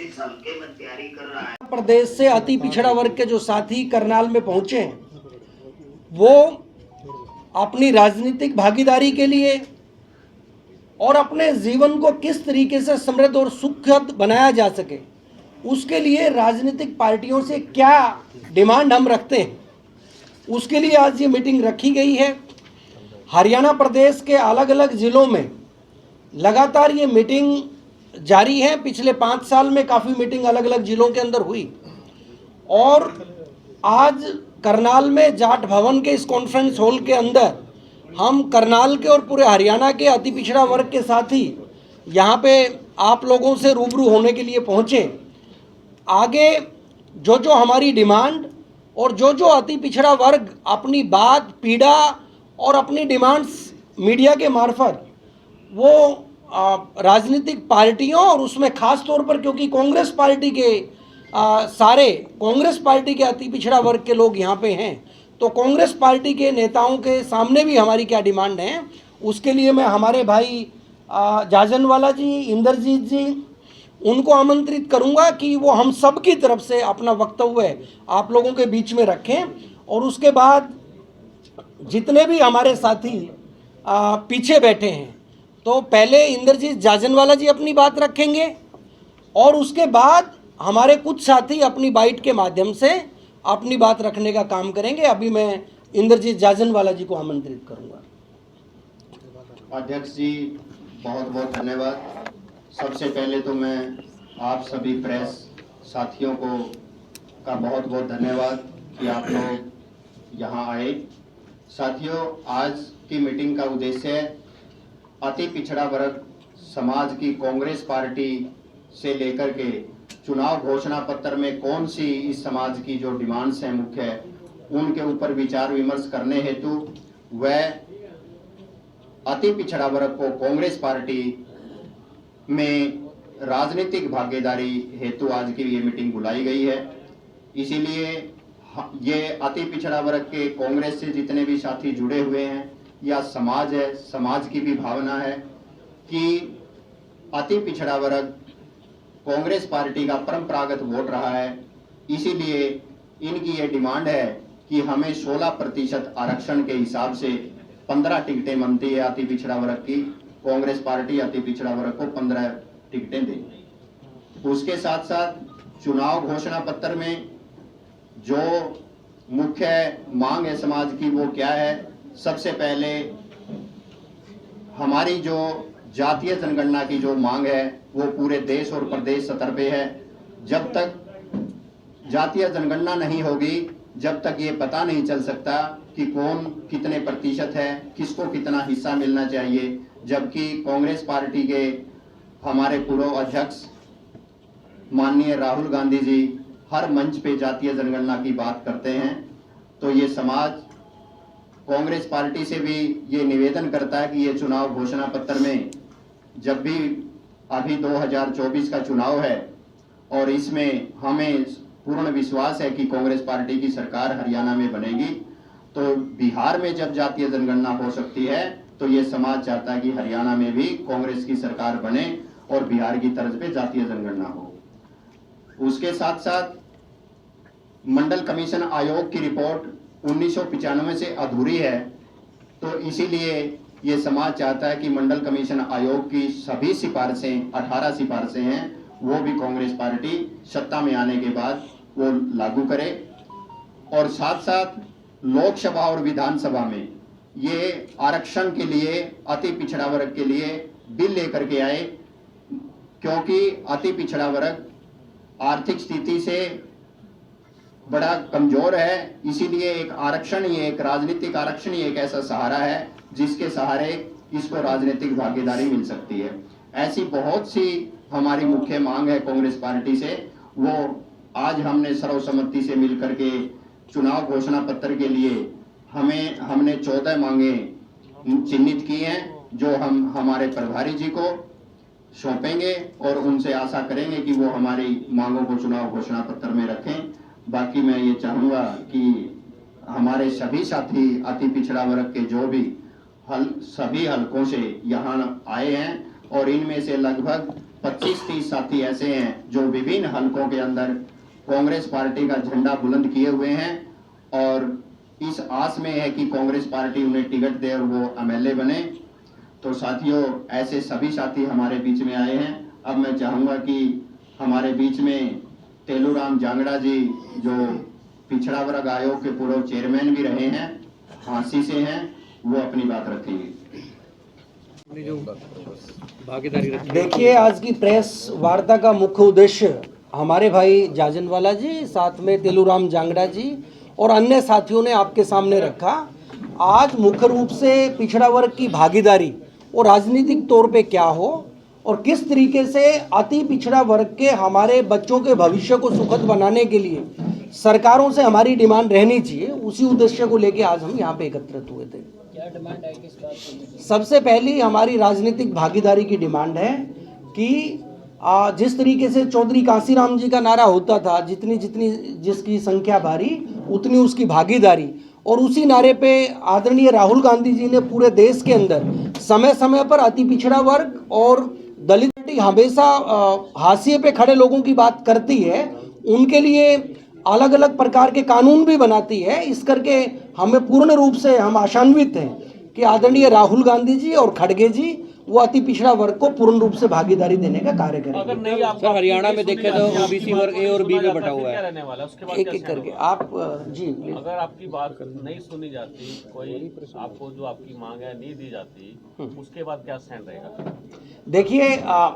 इस हल्के में तैयारी कर रहा है। प्रदेश से अति पिछड़ा वर्ग के जो साथी करनाल में पहुंचे हैं, वो अपनी राजनीतिक भागीदारी के लिए और अपने जीवन को किस तरीके से समृद्ध और सुखद बनाया जा सके, उसके लिए राजनीतिक पार्टियों से क्या डिमांड हम रखते हैं, उसके लिए आज ये मीटिंग रखी गई है। हरियाणा प्रदेश के अलग अलग ज़िलों में लगातार ये मीटिंग जारी है। पिछले 5 साल में काफ़ी मीटिंग अलग अलग ज़िलों के अंदर हुई और आज करनाल में जाट भवन के इस कॉन्फ्रेंस हॉल के अंदर हम करनाल के और पूरे हरियाणा के अति पिछड़ा वर्ग के साथी यहाँ पे आप लोगों से रूबरू होने के लिए पहुँचे। आगे जो जो हमारी डिमांड और जो जो अति पिछड़ा वर्ग अपनी बात, पीड़ा और अपनी डिमांड्स मीडिया के मार्फत वो राजनीतिक पार्टियों और उसमें ख़ास तौर पर क्योंकि कांग्रेस पार्टी के सारे कांग्रेस पार्टी के अति पिछड़ा वर्ग के लोग यहाँ पे हैं, तो कांग्रेस पार्टी के नेताओं के सामने भी हमारी क्या डिमांड है, उसके लिए मैं हमारे भाई जाजनवाला जी, इंद्रजीत जी, उनको आमंत्रित करूंगा कि वो हम सब की तरफ से अपना वक्तव्य आप लोगों के बीच में रखें। और उसके बाद जितने भी हमारे साथी पीछे बैठे हैं, तो पहले इंद्रजीत जाजनवाला जी अपनी बात रखेंगे और उसके बाद हमारे कुछ साथी अपनी बाइट के माध्यम से अपनी बात रखने का काम करेंगे। अभी मैं इंद्रजीत जाजनवाला जी को आमंत्रित करूंगा। अध्यक्ष जी, बहुत बहुत धन्यवाद। सबसे पहले तो मैं आप सभी प्रेस साथियों को का बहुत बहुत धन्यवाद कि आप लोग यहाँ आए। साथियों, आज की मीटिंग का उद्देश्य है अति पिछड़ा वर्ग समाज की कांग्रेस पार्टी से लेकर के चुनाव घोषणा पत्र में कौन सी इस समाज की जो डिमांड्स हैं मुख्य है, उनके ऊपर विचार विमर्श करने हेतु वह अति पिछड़ा वर्ग को कांग्रेस पार्टी में राजनीतिक भागीदारी हेतु आज की ये मीटिंग बुलाई गई है। इसीलिए ये अति पिछड़ा वर्ग के कांग्रेस से जितने भी साथी जुड़े हुए हैं या समाज है, समाज की भी भावना है कि अति पिछड़ा वर्ग कांग्रेस पार्टी का परंपरागत वोट रहा है। इसीलिए इनकी ये डिमांड है कि हमें 16% आरक्षण के हिसाब से 15 टिकटें बनती है अति पिछड़ा वर्ग की। कांग्रेस पार्टी अति पिछड़ा वर्ग को 15 टिकटें दे। उसके साथ साथ चुनाव घोषणा पत्र में जो मुख्य मांग है समाज की वो क्या है? सबसे पहले हमारी जो जातीय जनगणना की जो मांग है वो पूरे देश और प्रदेश स्तर पे है। जब तक जातीय जनगणना नहीं होगी, जब तक ये पता नहीं चल सकता कि कौन कितने प्रतिशत है, किसको कितना हिस्सा मिलना चाहिए। जबकि कांग्रेस पार्टी के हमारे पूर्व अध्यक्ष माननीय राहुल गांधी जी हर मंच पे जातीय जनगणना की बात करते हैं, तो ये समाज कांग्रेस पार्टी से भी ये निवेदन करता है कि ये चुनाव घोषणा पत्र में जब भी अभी 2024 का चुनाव है और इसमें हमें पूर्ण विश्वास है कि कांग्रेस पार्टी की सरकार हरियाणा में बनेगी, तो बिहार में जब जातीय जनगणना हो सकती है तो ये समाज चाहता है कि हरियाणा में भी कांग्रेस की सरकार बने और बिहार की तर्ज पे जातीय जनगणना हो। उसके साथ साथ मंडल कमीशन आयोग की रिपोर्ट 1995 से अधूरी है, तो इसीलिए ये समाज चाहता है कि मंडल कमीशन आयोग की सभी सिफारिशें 18 सिफारिशें हैं वो भी कांग्रेस पार्टी सत्ता में आने के बाद वो लागू करे। और साथ साथ लोकसभा और विधानसभा में ये आरक्षण के लिए अति पिछड़ा वर्ग के लिए बिल लेकर के आए, क्योंकि अति पिछड़ा वर्ग आर्थिक स्थिति से बड़ा कमजोर है। इसीलिए एक आरक्षण ही, एक राजनीतिक आरक्षण ही एक ऐसा सहारा है जिसके सहारे इसको राजनीतिक भागीदारी मिल सकती है। ऐसी बहुत सी हमारी मुख्य मांग है कांग्रेस पार्टी से, वो आज हमने सर्वसम्मति से मिलकर के चुनाव घोषणा पत्र के लिए हमने 14 मांगे चिन्हित की हैं, जो हम हमारे प्रभारी जी को सौंपेंगे और उनसे आशा करेंगे कि वो हमारी मांगों को चुनाव घोषणा पत्र में रखें। बाकी मैं ये चाहूँगा कि हमारे सभी साथी अति पिछड़ा वर्ग के जो भी सभी हलकों से यहाँ आए हैं और इनमें से लगभग 25-30 साथी ऐसे हैं जो विभिन्न हलकों के अंदर कांग्रेस पार्टी का झंडा बुलंद किए हुए हैं और इस आस में है कि कांग्रेस पार्टी उन्हें टिकट दे और वो एमएलए बने। तो साथियों, ऐसे सभी साथी हमारे बीच में आए हैं। अब मैं चाहूँगा कि हमारे बीच में तेलूराम जांगड़ा जी, जो पिछड़ा वर्ग आयोग के पूर्व चेयरमैन भी रहे हैं, झांसी से हैं, वो अपनी बात रखेंगे। देखिए, आज की प्रेस वार्ता का मुख्य उद्देश्य हमारे भाई जाजनवाला जी, साथ में तेलूराम जांगड़ा जी और अन्य साथियों ने आपके सामने रखा। आज मुख्य रूप से पिछड़ा वर्ग की भागीदारी और राजनीतिक तौर पे क्या हो और किस तरीके से अति पिछड़ा वर्ग के हमारे बच्चों के भविष्य को सुखद बनाने के लिए सरकारों से हमारी डिमांड रहनी चाहिए, उसी उद्देश्य को लेकर आज हम यहाँ पे एकत्रित हुए थे। क्या डिमांड है, किस बात की? सबसे पहली हमारी राजनीतिक भागीदारी की डिमांड है कि जिस तरीके से चौधरी कांसीराम जी का नारा होता था, जितनी जितनी जिसकी संख्या भारी उतनी उसकी भागीदारी, और उसी नारे पे आदरणीय राहुल गांधी जी ने पूरे देश के अंदर समय समय पर अति पिछड़ा वर्ग और दलित पार्टी हमेशा हाशिए पे खड़े लोगों की बात करती है, उनके लिए अलग अलग प्रकार के कानून भी बनाती है। इस करके हमें पूर्ण रूप से हम आशान्वित हैं कि आदरणीय राहुल गांधी जी और खड़गे जी वो अति पिछड़ा वर्ग को पूर्ण रूप से भागीदारी देने का कार्य करेंगे। अगर नहीं आप सर हरियाणा में देखें तो ओबीसी वर्ग ए और बी में बटा हुआ है, रहने वाला उसके बाद एक एक करके आप जी। अगर आपकी बात नहीं सुनी जाती, कोई आपको जो आपकी मांग है नहीं दी जाती, उसके बाद क्या स्टैंड रहेगा? देखिए,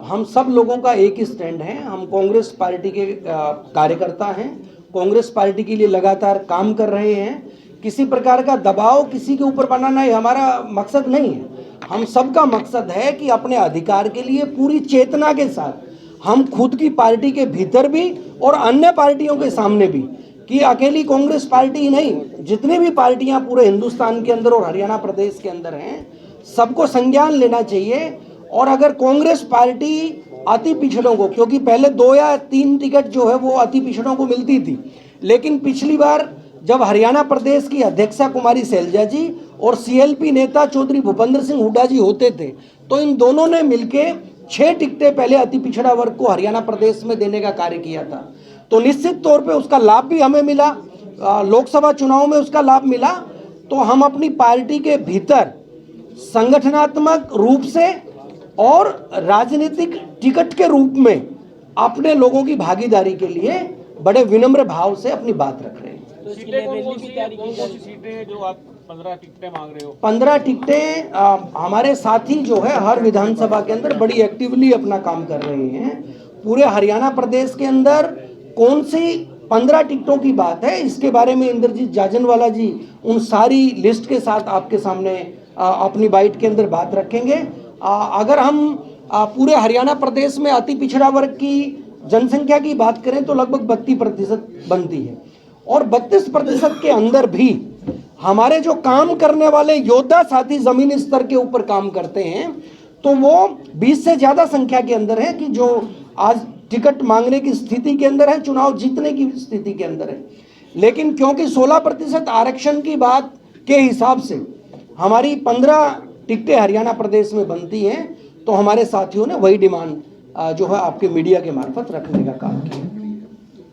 हम सब लोगों का एक ही स्टैंड है। हम कांग्रेस पार्टी के कार्यकर्ता हैं, कांग्रेस पार्टी के लिए लगातार काम कर रहे हैं। किसी प्रकार का दबाव किसी के ऊपर बनाना ये हमारा मकसद नहीं है। हम सबका मकसद है कि अपने अधिकार के लिए पूरी चेतना के साथ हम खुद की पार्टी के भीतर भी और अन्य पार्टियों के सामने भी, कि अकेली कांग्रेस पार्टी ही नहीं, जितनी भी पार्टियां पूरे हिंदुस्तान के अंदर और हरियाणा प्रदेश के अंदर हैं, सबको संज्ञान लेना चाहिए। और अगर कांग्रेस पार्टी अति पिछड़ों को, क्योंकि पहले 2 या 3 टिकट जो है वो अति पिछड़ों को मिलती थी, लेकिन पिछली बार जब हरियाणा प्रदेश की अध्यक्षा कुमारी शैलजा जी और सीएलपी नेता चौधरी भूपेंद्र सिंह हुड्डा जी होते थे, तो इन दोनों ने मिलके 6 टिकटें पहले अति पिछड़ा वर्ग को हरियाणा प्रदेश में देने का कार्य किया था। तो निश्चित तौर पे उसका लाभ भी हमें मिला, लोकसभा चुनाव में उसका लाभ मिला। तो हम अपनी पार्टी के भीतर संगठनात्मक रूप से और राजनीतिक टिकट के रूप में अपने लोगों की भागीदारी के लिए बड़े विनम्र भाव से अपनी बात रख रहे हैं। तो इसकी लेवल की तैयारी की जा रही है। सीटें जो आप 15 टिकटें मांग रहे हो, 15 टिकटें हमारे साथी जो है हर विधानसभा के अंदर बड़ी एक्टिवली अपना काम कर रहे हैं। पूरे हरियाणा प्रदेश के अंदर कौन सी 15 टिकटों की बात है, इसके बारे में इंद्रजीत जाजनवाला जी उन सारी लिस्ट के साथ आपके सामने अपनी बाइट के अंदर बात रखेंगे। अगर हम पूरे हरियाणा प्रदेश में अति पिछड़ा वर्ग की जनसंख्या की बात करें तो लगभग 32% बनती है, और 32% के अंदर भी हमारे जो काम करने वाले योद्धा साथी जमीनी स्तर के ऊपर काम करते हैं, तो वो 20 से ज़्यादा संख्या के अंदर है कि जो आज टिकट मांगने की स्थिति के अंदर है, चुनाव जीतने की स्थिति के अंदर है। लेकिन क्योंकि 16% आरक्षण की बात के हिसाब से हमारी 15 टिकटें हरियाणा प्रदेश में बनती हैं, तो हमारे साथियों ने वही डिमांड जो है आपके मीडिया के मार्फत रखने का काम किया।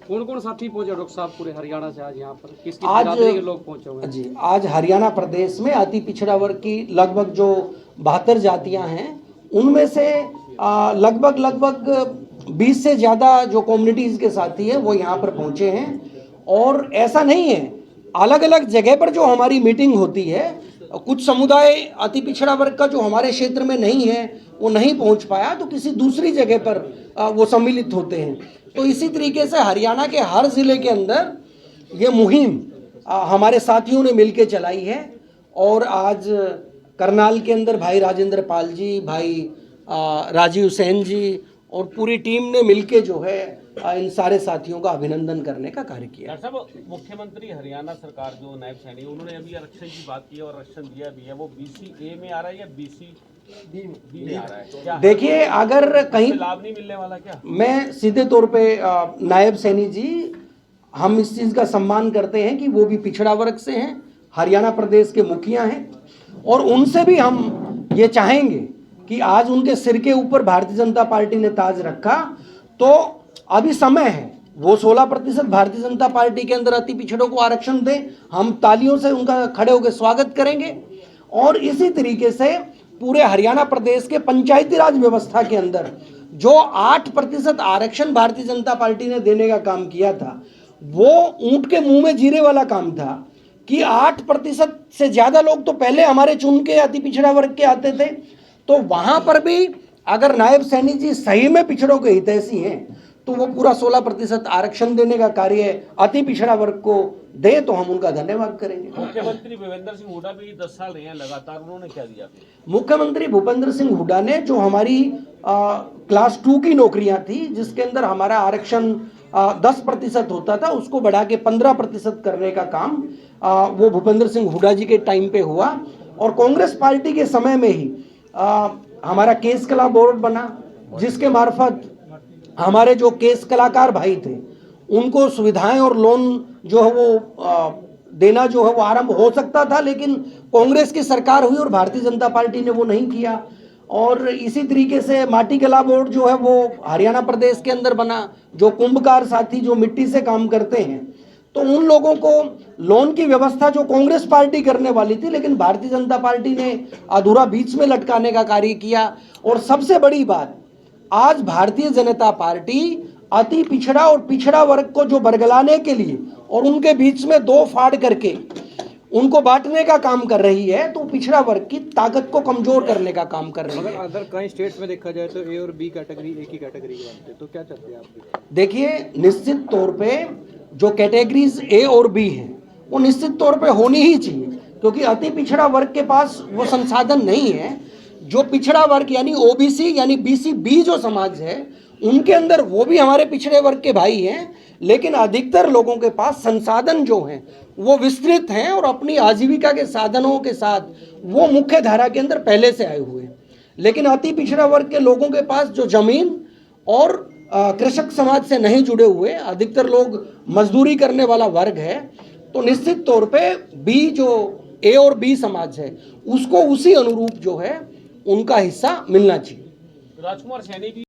कौन कौन साथी पहुंचे डॉक्टर साहब पूरे हरियाणा से आज यहाँ पर, किस किस आज बिरादरी के लोग पहुंचे हुए हैं? जी, आज हरियाणा प्रदेश में अति पिछड़ा वर्ग की लगभग जो 72 जातियां हैं, उनमें से लगभग 20 से ज़्यादा जो कम्युनिटीज़ के साथी हैं वो यहाँ पर पहुँचे हैं। और ऐसा नहीं है, अलग अलग जगह पर जो हमारी मीटिंग होती है, कुछ समुदाय अति पिछड़ा वर्ग का जो हमारे क्षेत्र में नहीं है वो नहीं पहुँच पाया, तो किसी दूसरी जगह पर वो सम्मिलित होते हैं। तो इसी तरीके से हरियाणा के हर ज़िले के अंदर ये मुहिम हमारे साथियों ने मिलकर चलाई है। और आज करनाल के अंदर भाई राजेंद्र पाल जी, भाई राजीव सेन जी और पूरी टीम ने मिलके जो है इन सारे साथियों का अभिनंदन करने का कार्य किया। डॉक्टर साहब, मुख्यमंत्री हरियाणा सरकार जो नायब सैनी, उन्होंने अभी आरक्षण की बात की और आरक्षण दिया भी है, वो BC-A में आ रहा है या BC-B में आ रहा है? क्या देखिए, अगर कहीं लाभ नहीं मिलने वाला क्या? मैं सीधे तौर पे नायब सैनी जी, हम इस चीज़ का सम्मान करते हैं कि वो भी पिछड़ा वर्ग से हैं, हरियाणा प्रदेश के मुखिया हैं, और उनसे भी हम ये चाहेंगे कि आज उनके सिर के ऊपर भारतीय जनता पार्टी ने ताज रखा, तो अभी समय है, वो 16% भारतीय जनता पार्टी के अंदर अति पिछड़ों को आरक्षण दें, हम तालियों से उनका खड़े होकर स्वागत करेंगे। और इसी तरीके से पूरे हरियाणा प्रदेश के पंचायती राज व्यवस्था के अंदर जो 8% आरक्षण भारतीय जनता पार्टी ने देने का काम किया था, वो ऊंट के मुंह में जीरे वाला काम था कि 8% से ज़्यादा लोग तो पहले हमारे चुन के अति पिछड़ा वर्ग के आते थे। तो वहाँ पर भी अगर नायब सैनी जी सही में पिछड़ों के हितैषी हैं तो वो पूरा 16% आरक्षण देने का कार्य अति पिछड़ा वर्ग को दे, तो हम उनका धन्यवाद करेंगे। मुख्यमंत्री भूपेंद्र सिंह हुड्डा भी 10 साल रहे हैं लगातार, उन्होंने क्या दिया? मुख्यमंत्री भूपेंद्र सिंह हुड्डा ने जो हमारी क्लास 2 की नौकरियां थी, जिसके अंदर हमारा आरक्षण 10% होता था, उसको बढ़ा के 15% करने का काम वो भूपेंद्र सिंह हुड्डा जी के टाइम पे हुआ। और कांग्रेस पार्टी के समय में ही हमारा केस कला बोर्ड बना, जिसके मार्फत हमारे जो केस कलाकार भाई थे उनको सुविधाएं और लोन जो है वो देना जो है वो आरंभ हो सकता था, लेकिन कांग्रेस की सरकार हुई और भारतीय जनता पार्टी ने वो नहीं किया। और इसी तरीके से माटी कला बोर्ड जो है वो हरियाणा प्रदेश के अंदर बना, जो कुंभकार साथी जो मिट्टी से काम करते हैं, तो उन लोगों को लोन की व्यवस्था जो कांग्रेस पार्टी करने वाली थी, लेकिन भारतीय जनता पार्टी ने अधूरा बीच में लटकाने का कार्य किया। और सबसे बड़ी बात, आज भारतीय जनता पार्टी अति पिछड़ा और पिछड़ा वर्ग को जो बरगलाने के लिए और उनके बीच में दो फाड़ करके उनको बांटने का काम कर रही है, तो पिछड़ा वर्ग की ताकत को कमजोर करने का काम कर रही है। अगर अदर कई स्टेट्स में देखा जाए तो ए और बी कैटेगरी एक ही कैटेगरी के बनते हैं, तो क्या चाहते हैं आप? देखिए, निश्चित तौर पे जो कैटेगरीज ए और बी हैं वो निश्चित तौर पे होनी ही चाहिए, क्योंकि अति पिछड़ा वर्ग के पास वो संसाधन नहीं है। जो पिछड़ा वर्ग यानी ओबीसी यानी बीसी बी जो समाज है, उनके अंदर वो भी हमारे पिछड़े वर्ग के भाई हैं, लेकिन अधिकतर लोगों के पास संसाधन जो हैं वो विस्तृत हैं और अपनी आजीविका के साधनों के साथ वो मुख्य धारा के अंदर पहले से आए हुए हैं। लेकिन अति पिछड़ा वर्ग के लोगों के पास जो जमीन और कृषक समाज से नहीं जुड़े हुए, अधिकतर लोग मजदूरी करने वाला वर्ग है, तो निश्चित तौर पे बी जो ए और बी समाज है उसको उसी अनुरूप जो है उनका हिस्सा मिलना चाहिए। राजकुमार सैनी भी